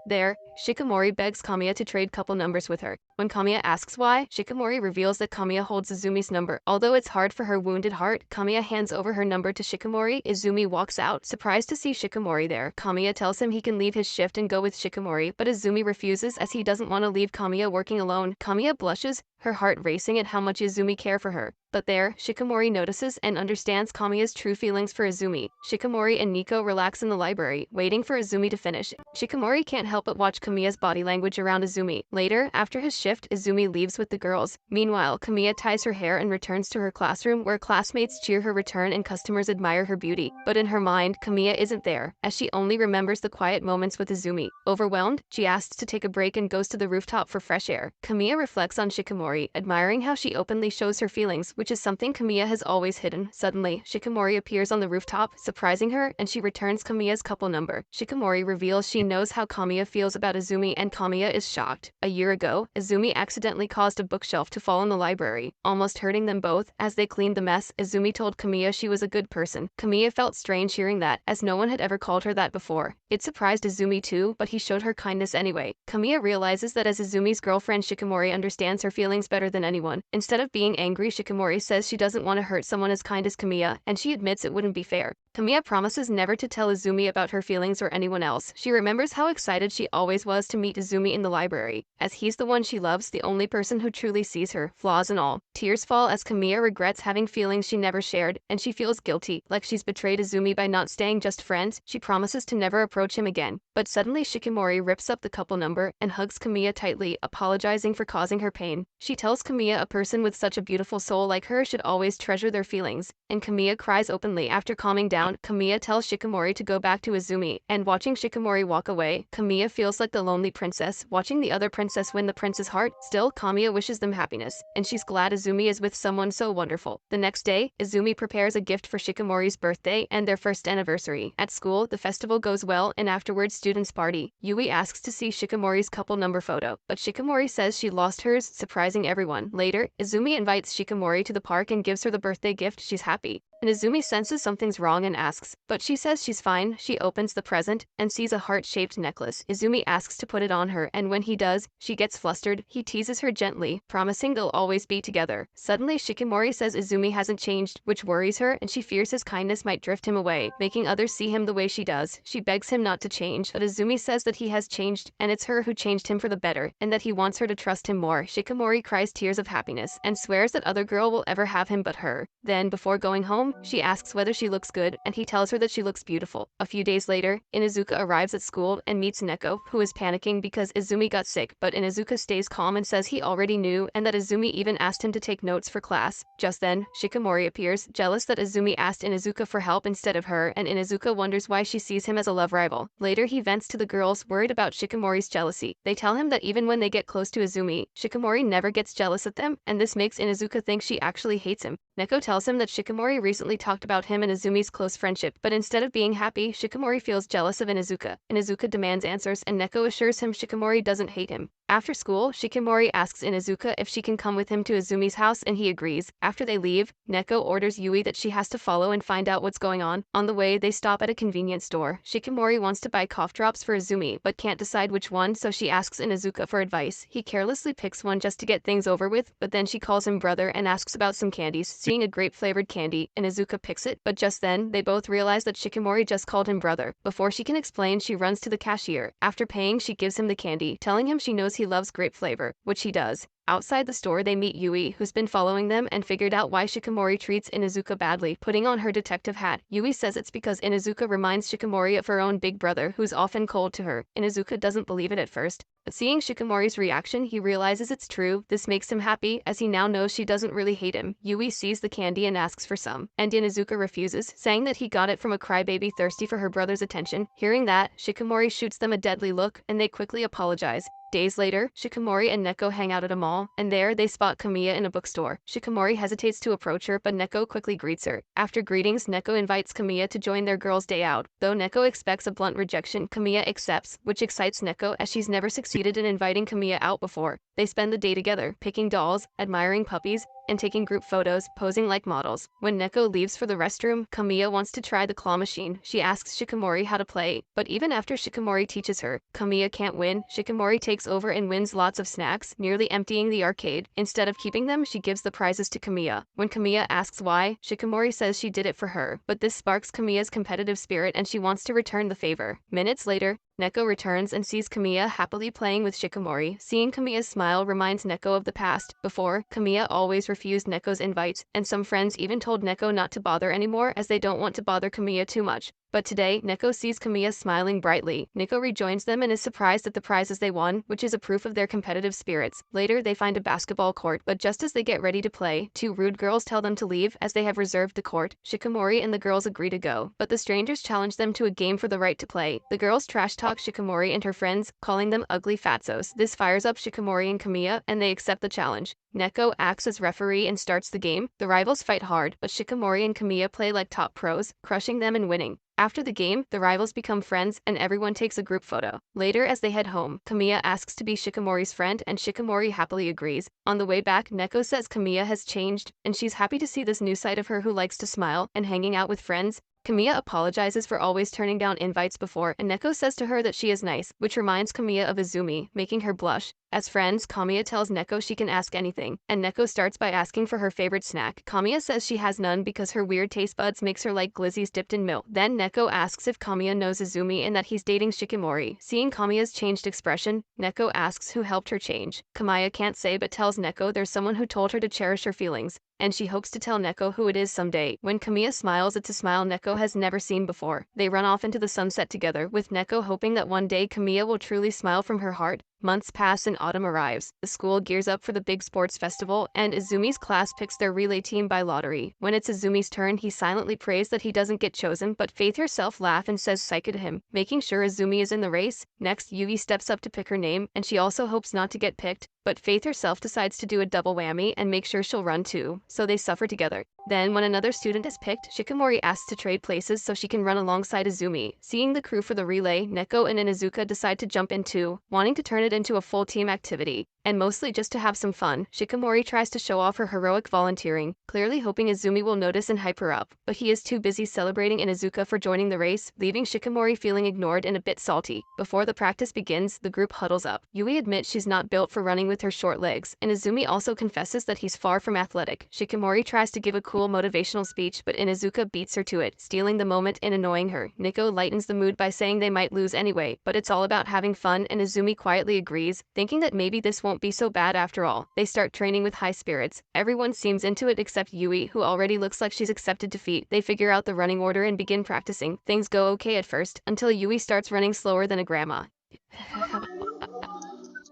There, Shikamori begs Kamiya to trade couple numbers with her. When Kamiya asks why, Shikamori reveals that Kamiya holds Izumi's number. Although it's hard for her wounded heart, Kamiya hands over her number to Shikamori. Izumi walks out, surprised to see Shikamori there. Kamiya tells him he can leave his shift and go with Shikamori, but Izumi refuses as he doesn't want to leave Kamiya working alone. Kamiya blushes, her heart racing at how much Izumi cares for her. But there, Shikamori notices and understands Kamiya's true feelings for Izumi. Shikamori and Nico relax in the library, waiting for Izumi to finish. Shikamori can't help but watch Kamiya's body language around Izumi. Later, after his shift, Izumi leaves with the girls. Meanwhile, Kamiya ties her hair and returns to her classroom, where classmates cheer her return and customers admire her beauty. But in her mind, Kamiya isn't there, as she only remembers the quiet moments with Izumi. Overwhelmed, she asks to take a break and goes to the rooftop for fresh air. Kamiya reflects on Shikamori, admiring how she openly shows her feelings, which is something Kamiya has always hidden. Suddenly, Shikamori appears on the rooftop, surprising her, and she returns Kamiya's couple number. Shikamori reveals she knows how Kamiya feels about Izumi, and Kamiya is shocked. A year ago, Izumi accidentally caused a bookshelf to fall in the library, almost hurting them both. As they cleaned the mess, Izumi told Kamiya she was a good person. Kamiya felt strange hearing that, as no one had ever called her that before. It surprised Izumi too, but he showed her kindness anyway. Kamiya realizes that as Izumi's girlfriend, Shikamori understands her feelings better than anyone. Instead of being angry, Shikamori says she doesn't want to hurt someone as kind as Kamiya, and she admits it wouldn't be fair. Kamiya promises never to tell Izumi about her feelings or anyone else. She remembers how excited she always was to meet Izumi in the library, as he's the one she loves, the only person who truly sees her, flaws and all. Tears fall as Kamiya regrets having feelings she never shared, and she feels guilty, like she's betrayed Izumi by not staying just friends. She promises to never approach him again. But suddenly Shikimori rips up the couple number and hugs Kamiya tightly, apologizing for causing her pain. She tells Kamiya a person with such a beautiful soul like her should always treasure their feelings, and Kamiya cries openly. After calming down, Kamiya tells Shikimori to go back to Izumi, and watching Shikimori walk away, Kamiya feels like the lonely princess, watching the other princess win the prince's heart. Still, Kamiya wishes them happiness, and she's glad Izumi is with someone so wonderful. The next day, Izumi prepares a gift for Shikimori's birthday and their first anniversary. At school, the festival goes well, and afterwards students party. Yui asks to see Shikimori's couple number photo, but Shikimori says she lost hers, surprising everyone. Later, Izumi invites Shikimori to the park and gives her the birthday gift. She's happy, and Izumi senses something's wrong and asks, but she says she's fine. She opens the present and sees a heart-shaped necklace. Izumi asks to put it on her, and when he does, she gets flustered. He teases her gently, promising they'll always be together. Suddenly, Shikimori says Izumi hasn't changed, which worries her, and she fears his kindness might drift him away, making others see him the way she does. She begs him not to change, but Izumi says that he has changed, and it's her who changed him for the better, and that he wants her to trust him more. Shikimori cries tears of happiness, and swears that other girl will ever have him but her. Then, before going home, she asks whether she looks good, and he tells her that she looks beautiful. A few days later, Inuzuka arrives at school and meets Neko, who is panicking because Izumi got sick, but Inuzuka stays calm and says he already knew and that Izumi even asked him to take notes for class. Just then, Shikimori appears, jealous that Izumi asked Inuzuka for help instead of her, and Inuzuka wonders why she sees him as a love rival. Later, he vents to the girls, worried about Shikimori's jealousy. They tell him that even when they get close to Izumi, Shikimori never gets jealous at them, and this makes Inuzuka think she actually hates him. Neko tells him that Shikimori recently talked about him and Izumi's close friendship, but instead of being happy, Shikimori feels jealous of Inuzuka. Inuzuka demands answers, and Neko assures him Shikimori doesn't hate him. After school, Shikimori asks Inuzuka if she can come with him to Izumi's house, and he agrees. After they leave, Neko orders Yui that she has to follow and find out what's going on. On the way, they stop at a convenience store. Shikimori wants to buy cough drops for Izumi, but can't decide which one, so she asks Inuzuka for advice. He carelessly picks one just to get things over with, but then she calls him brother and asks about some candies. Seeing a grape-flavored candy, Inuzuka picks it, but just then, they both realize that Shikimori just called him brother. Before she can explain, she runs to the cashier. After paying, she gives him the candy, telling him she knows he loves grape flavor, which he does. Outside the store, they meet Yui, who's been following them and figured out why Shikimori treats Inuzuka badly. Putting on her detective hat, Yui says it's because Inuzuka reminds Shikimori of her own big brother, who's often cold to her. Inuzuka doesn't believe it at first, but seeing Shikimori's reaction, he realizes it's true. This makes him happy, as he now knows she doesn't really hate him. Yui sees the candy and asks for some, and Inuzuka refuses, saying that he got it from a crybaby thirsty for her brother's attention. Hearing that, Shikimori shoots them a deadly look, and they quickly apologize. Days later, Shikimori and Neko hang out at a mall, and there they spot Kamiya in a bookstore. Shikimori hesitates to approach her, but Neko quickly greets her. After greetings, Neko invites Kamiya to join their girls' day out. Though Neko expects a blunt rejection, Kamiya accepts, which excites Neko as she's never succeeded in inviting Kamiya out before. They spend the day together, picking dolls, admiring puppies, and taking group photos, posing like models. When Neko leaves for the restroom, Kamiya wants to try the claw machine. She asks Shikimori how to play, but even after Shikimori teaches her, Kamiya can't win. Shikimori takes over and wins lots of snacks, nearly emptying the arcade. Instead of keeping them, she gives the prizes to Kamiya. When Kamiya asks why, Shikimori says she did it for her, but this sparks Kamiya's competitive spirit and she wants to return the favor. Minutes later, Neko returns and sees Kamiya happily playing with Shikimori. Seeing Kamiya's smile reminds Neko of the past. Before, Kamiya always refused Neko's invites, and some friends even told Neko not to bother anymore as they don't want to bother Kamiya too much. But today, Neko sees Kamiya smiling brightly. Neko rejoins them and is surprised at the prizes they won, which is a proof of their competitive spirits. Later, they find a basketball court, but just as they get ready to play, two rude girls tell them to leave as they have reserved the court. Shikimori and the girls agree to go, but the strangers challenge them to a game for the right to play. The girls trash talk Shikimori and her friends, calling them ugly fatzos. This fires up Shikimori and Kamiya, and they accept the challenge. Neko acts as referee and starts the game. The rivals fight hard, but Shikimori and Kamiya play like top pros, crushing them and winning. After the game, the rivals become friends and everyone takes a group photo. Later, as they head home, Kamiya asks to be Shikimori's friend and Shikimori happily agrees. On the way back, Neko says Kamiya has changed and she's happy to see this new side of her who likes to smile and hanging out with friends. Kamiya apologizes for always turning down invites before, and Neko says to her that she is nice, which reminds Kamiya of Izumi, making her blush. As friends, Kamiya tells Neko she can ask anything, and Neko starts by asking for her favorite snack. Kamiya says she has none because her weird taste buds makes her like glizzies dipped in milk. Then Neko asks if Kamiya knows Izumi and that he's dating Shikimori. Seeing Kamiya's changed expression, Neko asks who helped her change. Kamiya can't say but tells Neko there's someone who told her to cherish her feelings, and she hopes to tell Neko who it is someday. When Kamiya smiles, it's a smile Neko has never seen before. They run off into the sunset together, with Neko hoping that one day Kamiya will truly smile from her heart. Months pass and autumn arrives. The school gears up for the big sports festival, and Izumi's class picks their relay team by lottery. When it's Izumi's turn, he silently prays that he doesn't get chosen, but Faith herself laughs and says psyche to him, making sure Izumi is in the race. Next, Yui steps up to pick her name, and she also hopes not to get picked, but Faith herself decides to do a double whammy and make sure she'll run too, so they suffer together. Then, when another student is picked, Shikimori asks to trade places so she can run alongside Izumi. Seeing the crew for the relay, Neko and Inuzuka decide to jump in too, wanting to turn it into a full team activity. And mostly just to have some fun, Shikimori tries to show off her heroic volunteering, clearly hoping Izumi will notice and hype her up, but he is too busy celebrating Inuzuka for joining the race, leaving Shikimori feeling ignored and a bit salty. Before the practice begins, the group huddles up. Yui admits she's not built for running with her short legs, and Izumi also confesses that he's far from athletic. Shikimori tries to give a cool motivational speech, but Inuzuka beats her to it, stealing the moment and annoying her. Neko lightens the mood by saying they might lose anyway, but it's all about having fun, and Izumi quietly agrees, thinking that maybe this won't be so bad after all. They start training with high spirits. Everyone seems into it except Yui, who already looks like she's accepted defeat. They figure out the running order and begin practicing. Things go okay at first, until Yui starts running slower than a grandma.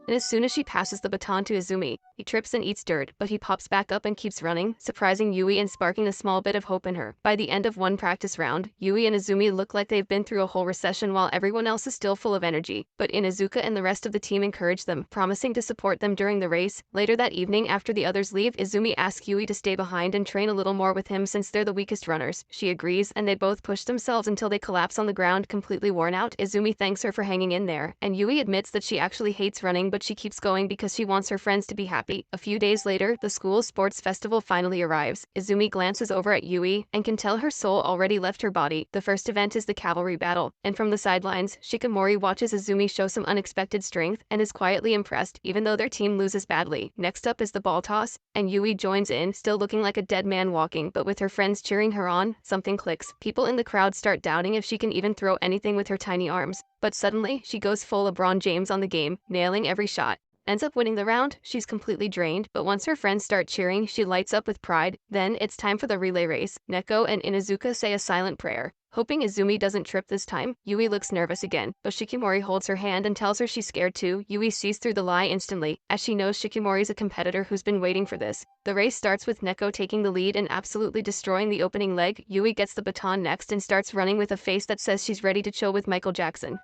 And as soon as she passes the baton to Izumi, he trips and eats dirt, but he pops back up and keeps running, surprising Yui and sparking a small bit of hope in her. By the end of one practice round, Yui and Izumi look like they've been through a whole recession while everyone else is still full of energy, but Inuzuka and the rest of the team encourage them, promising to support them during the race. Later that evening, after the others leave, Izumi asks Yui to stay behind and train a little more with him since they're the weakest runners. She agrees, and they both push themselves until they collapse on the ground completely worn out. Izumi thanks her for hanging in there, and Yui admits that she actually hates running, but she keeps going because she wants her friends to be happy. A few days later, the school sports festival finally arrives. Izumi glances over at Yui and can tell her soul already left her body. The first event is the cavalry battle, and from the sidelines, Shikimori watches Izumi show some unexpected strength and is quietly impressed even though their team loses badly. Next up is the ball toss, and Yui joins in, still looking like a dead man walking, but with her friends cheering her on, something clicks. People in the crowd start doubting if she can even throw anything with her tiny arms, but suddenly, she goes full LeBron James on the game, nailing every shot. Ends up winning the round. She's completely drained, but once her friends start cheering, she lights up with pride. Then, it's time for the relay race. Neko and Inuzuka say a silent prayer, hoping Izumi doesn't trip this time. Yui looks nervous again, but Shikimori holds her hand and tells her she's scared too. Yui sees through the lie instantly, as she knows Shikimori's a competitor who's been waiting for this. The race starts with Neko taking the lead and absolutely destroying the opening leg. Yui gets the baton next and starts running with a face that says she's ready to chill with Michael Jackson.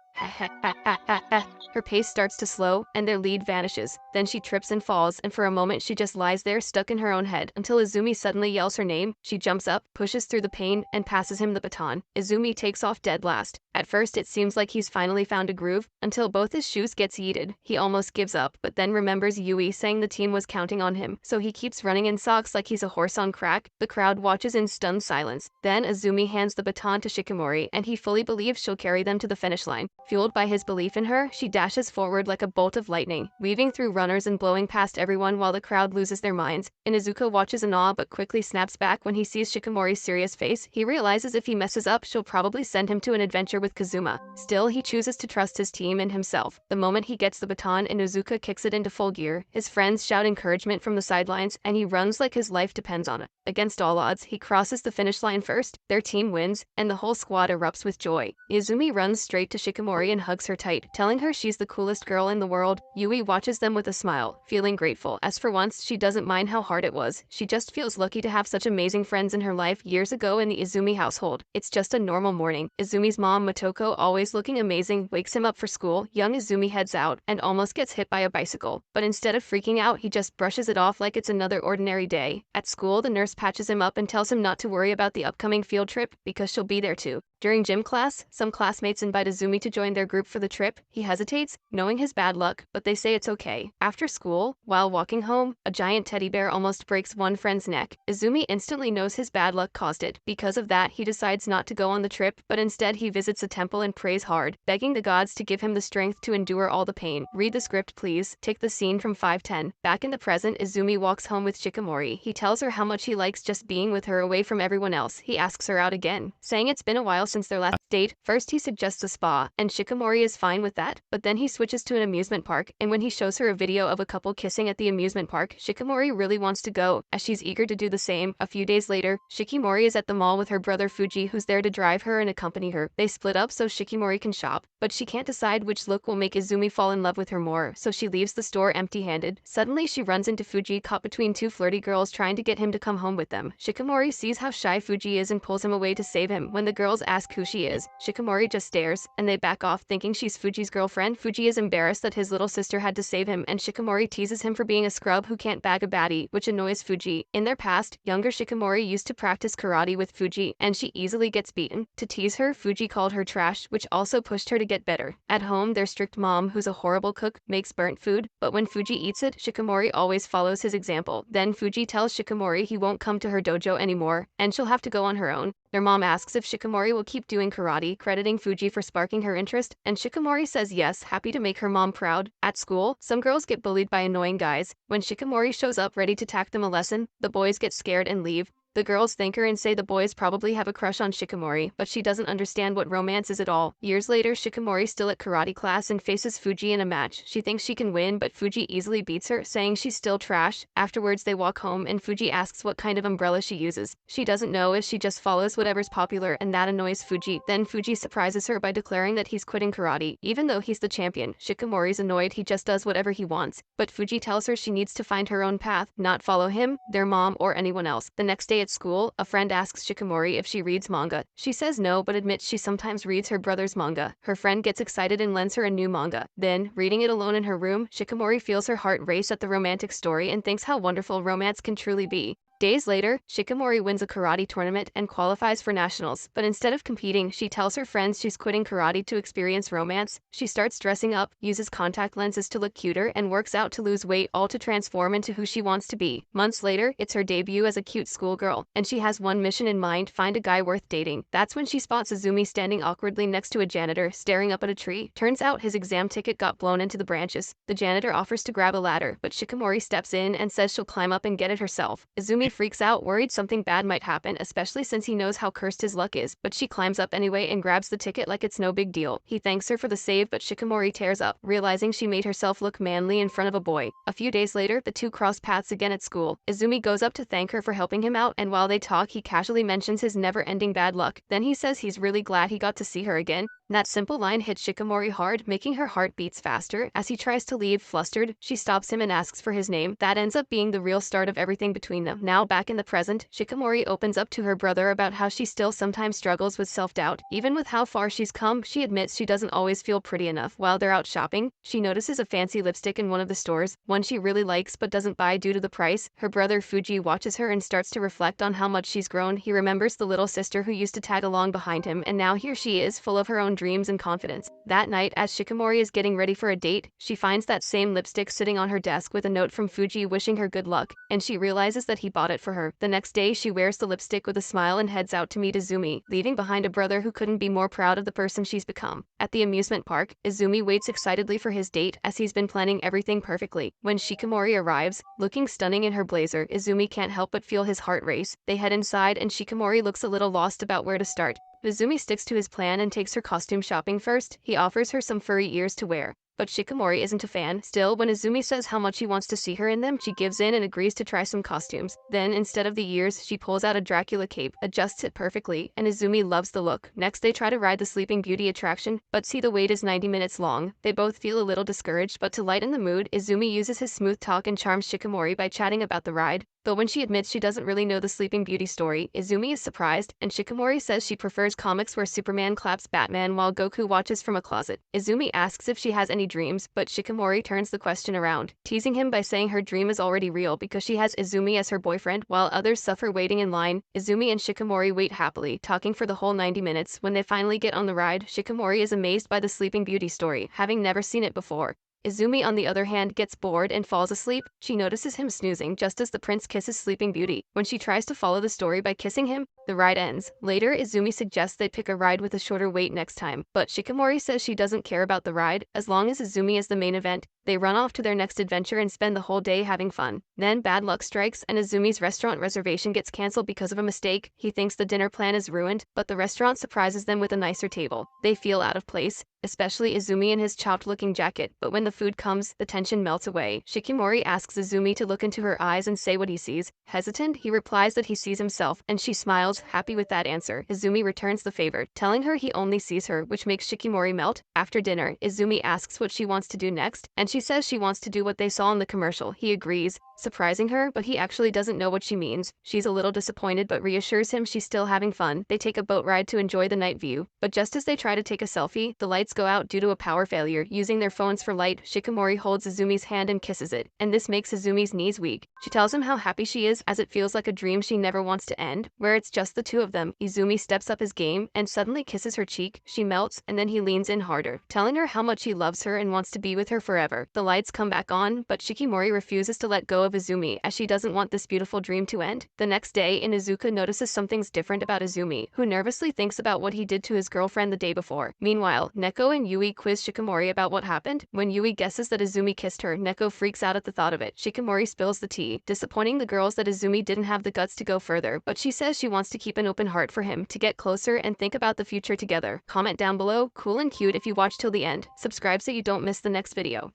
Her pace starts to slow, and their lead vanishes. Then she trips and falls, and for a moment she just lies there stuck in her own head, until Izumi suddenly yells her name. She jumps up, pushes through the pain, and passes him the baton. Izumi takes off dead last. At first it seems like he's finally found a groove, until both his shoes gets yeeted. He almost gives up, but then remembers Yui saying the team was counting on him, so he keeps running in socks like he's a horse on crack. The crowd watches in stunned silence. Then Izumi hands the baton to Shikimori, and he fully believes she'll carry them to the finish line. Fueled by his belief in her, she dashes forward like a bolt of lightning, weaving through runners and blowing past everyone while the crowd loses their minds. Inuzuka watches in awe but quickly snaps back when he sees Shikimori's serious face. He realizes if he messes up, she'll probably send him to an adventure with Kazuma. Still, he chooses to trust his team and himself. The moment he gets the baton, Inuzuka kicks it into full gear. His friends shout encouragement from the sidelines, and he runs like his life depends on it. Against all odds, he crosses the finish line first. Their team wins, and the whole squad erupts with joy. Izumi runs straight to Shikimori and hugs her tight, telling her she's the coolest girl in the world. Yui watches them with a smile, feeling grateful, as for once she doesn't mind how hard it was. She just feels lucky to have such amazing friends in her life. Years ago in the Izumi household, it's just a normal morning. Izumi's mom, Motoko, always looking amazing, wakes him up for school. Young Izumi heads out and almost gets hit by a bicycle, but instead of freaking out, he just brushes it off like it's another ordinary day. At school, the nurse patches him up and tells him not to worry about the upcoming field trip because she'll be there too. During gym class, some classmates invite Izumi to join their group for the trip. He hesitates, knowing his bad luck, but they say it's okay. After school, while walking home, a giant teddy bear almost breaks one friend's neck. Izumi instantly knows his bad luck caused it. Because of that, he decides not to go on the trip, but instead he visits a temple and prays hard, begging the gods to give him the strength to endure all the pain. Read the script please. Take the scene from 510. Back in the present, Izumi walks home with Shikamori. He tells her how much he likes just being with her away from everyone else. He asks her out again, saying it's been a while since their last date. First he suggests a spa, and Shikamori is fine with that, but then he switches to an amusement park, and when he shows her a video of a couple kissing at the amusement park, Shikamori really wants to go, as she's eager to do the same. A few days later, Shikimori is at the mall with her brother Fuji, who's there to drive her and accompany her. They split up so Shikimori can shop, but she can't decide which look will make Izumi fall in love with her more, so she leaves the store empty-handed. Suddenly she runs into Fuji, caught between two flirty girls trying to get him to come home with them. Shikamori sees how shy Fuji is and pulls him away to save him. When the girls ask who she is, Shikamori just stares, and they back off thinking she's Fuji's girlfriend. Fuji is embarrassed that his little sister had to save him, and Shikamori teases him for being a scrub who can't bag a baddie, which annoys Fuji. In their past, younger Shikamori used to practice karate with Fuji, and she easily gets beaten. To tease her, Fuji called her trash, which also pushed her to get better. At home, their strict mom, who's a horrible cook, makes burnt food, but when Fuji eats it, Shikamori always follows his example. Then Fuji tells Shikamori he won't come to her dojo anymore, and she'll have to go on her own. Their mom asks if Shikamori will keep doing karate, crediting Fuji for sparking her interest, and Shikamori says yes, happy to make her mom proud. At school, some girls get bullied by annoying guys. When Shikamori shows up ready to tack them a lesson, the boys get scared and leave. The girls thank her and say the boys probably have a crush on Shikamori, but she doesn't understand what romance is at all. Years later, Shikamori still at karate class and faces Fuji in a match. She thinks she can win, but Fuji easily beats her, saying she's still trash. Afterwards, they walk home and Fuji asks what kind of umbrella she uses. She doesn't know as she just follows whatever's popular, and that annoys Fuji. Then Fuji surprises her by declaring that he's quitting karate. Even though he's the champion, Shikamori's annoyed he just does whatever he wants, but Fuji tells her she needs to find her own path, not follow him, their mom, or anyone else. The next day at school, a friend asks Shikamori if she reads manga. She says no but admits she sometimes reads her brother's manga. Her friend gets excited and lends her a new manga. Then, reading it alone in her room, Shikamori feels her heart race at the romantic story and thinks how wonderful romance can truly be. Days later, Shikamori wins a karate tournament and qualifies for nationals, but instead of competing, she tells her friends she's quitting karate to experience romance. She starts dressing up, uses contact lenses to look cuter, and works out to lose weight, all to transform into who she wants to be. Months later, it's her debut as a cute schoolgirl, and she has one mission in mind: find a guy worth dating. That's when she spots Izumi standing awkwardly next to a janitor, staring up at a tree. Turns out his exam ticket got blown into the branches. The janitor offers to grab a ladder, but Shikamori steps in and says she'll climb up and get it herself. Izumi freaks out, worried something bad might happen, especially since he knows how cursed his luck is, but she climbs up anyway and grabs the ticket like it's no big deal. He thanks her for the save, but Shikamori tears up, realizing she made herself look manly in front of a boy. A few days later, the two cross paths again at school. Izumi goes up to thank her for helping him out, and while they talk, he casually mentions his never-ending bad luck. Then he says he's really glad he got to see her again. That simple line hits Shikamori hard, making her heart beats faster. As he tries to leave, flustered, she stops him and asks for his name. That ends up being the real start of everything between them. Now back in the present, Shikamori opens up to her brother about how she still sometimes struggles with self-doubt. Even with how far she's come, she admits she doesn't always feel pretty enough. While they're out shopping, she notices a fancy lipstick in one of the stores, one she really likes but doesn't buy due to the price. Her brother Fuji watches her and starts to reflect on how much she's grown. He remembers the little sister who used to tag along behind him, and now here she is, full of her own dreams and confidence. That night, as Shikamori is getting ready for a date, she finds that same lipstick sitting on her desk with a note from Fuji wishing her good luck, and she realizes that he bought it for her. The next day, she wears the lipstick with a smile and heads out to meet Izumi, leaving behind a brother who couldn't be more proud of the person she's become. At the amusement park, Izumi waits excitedly for his date, as he's been planning everything perfectly. When Shikamori arrives, looking stunning in her blazer, Izumi can't help but feel his heart race. They head inside and Shikamori looks a little lost about where to start. Izumi sticks to his plan and takes her costume shopping first. He offers her some furry ears to wear, but Shikamori isn't a fan. Still, when Izumi says how much he wants to see her in them, she gives in and agrees to try some costumes. Then, instead of the ears, she pulls out a Dracula cape, adjusts it perfectly, and Izumi loves the look. Next, they try to ride the Sleeping Beauty attraction, but see the wait is 90 minutes long. They both feel a little discouraged, but to lighten the mood, Izumi uses his smooth talk and charms Shikamori by chatting about the ride. But when she admits she doesn't really know the Sleeping Beauty story, Izumi is surprised, and Shikamori says she prefers comics where Superman claps Batman while Goku watches from a closet. Izumi asks if she has any dreams, but Shikamori turns the question around, teasing him by saying her dream is already real because she has Izumi as her boyfriend while others suffer waiting in line. Izumi and Shikamori wait happily, talking for the whole 90 minutes. When they finally get on the ride, Shikamori is amazed by the Sleeping Beauty story, having never seen it before. Izumi on the other hand gets bored and falls asleep. She notices him snoozing just as the prince kisses Sleeping Beauty. When she tries to follow the story by kissing him, the ride ends. Later, Izumi suggests they pick a ride with a shorter wait next time, but Shikamori says she doesn't care about the ride, as long as Izumi is the main event. They run off to their next adventure and spend the whole day having fun. Then bad luck strikes and Izumi's restaurant reservation gets cancelled because of a mistake. He thinks the dinner plan is ruined, but the restaurant surprises them with a nicer table. They feel out of place, especially Izumi in his chopped-looking jacket, but when the food comes, the tension melts away. Shikamori asks Izumi to look into her eyes and say what he sees. Hesitant, he replies that he sees himself, and she smiles, happy with that answer. Izumi returns the favor, telling her he only sees her, which makes Shikamori melt. After dinner, Izumi asks what she wants to do next, and she says she wants to do what they saw in the commercial. He agrees, surprising her, but he actually doesn't know what she means. She's a little disappointed but reassures him she's still having fun. They take a boat ride to enjoy the night view, but just as they try to take a selfie, the lights go out due to a power failure. Using their phones for light, Shikamori holds Izumi's hand and kisses it, and this makes Izumi's knees weak. She tells him how happy she is as it feels like a dream she never wants to end, where it's just the two of them. Izumi steps up his game and suddenly kisses her cheek. She melts, and then he leans in harder, telling her how much he loves her and wants to be with her forever. The lights come back on, but Shikamori refuses to let go of Izumi as she doesn't want this beautiful dream to end. The next day, Inuzuka notices something's different about Izumi, who nervously thinks about what he did to his girlfriend the day before. Meanwhile, Neko and Yui quiz Shikamori about what happened. When Yui guesses that Izumi kissed her, Neko freaks out at the thought of it. Shikamori spills the tea, disappointing the girls that Izumi didn't have the guts to go further, but she says she wants to keep an open heart for him, to get closer and think about the future together. Comment down below, cool and cute if you watch till the end. Subscribe so you don't miss the next video.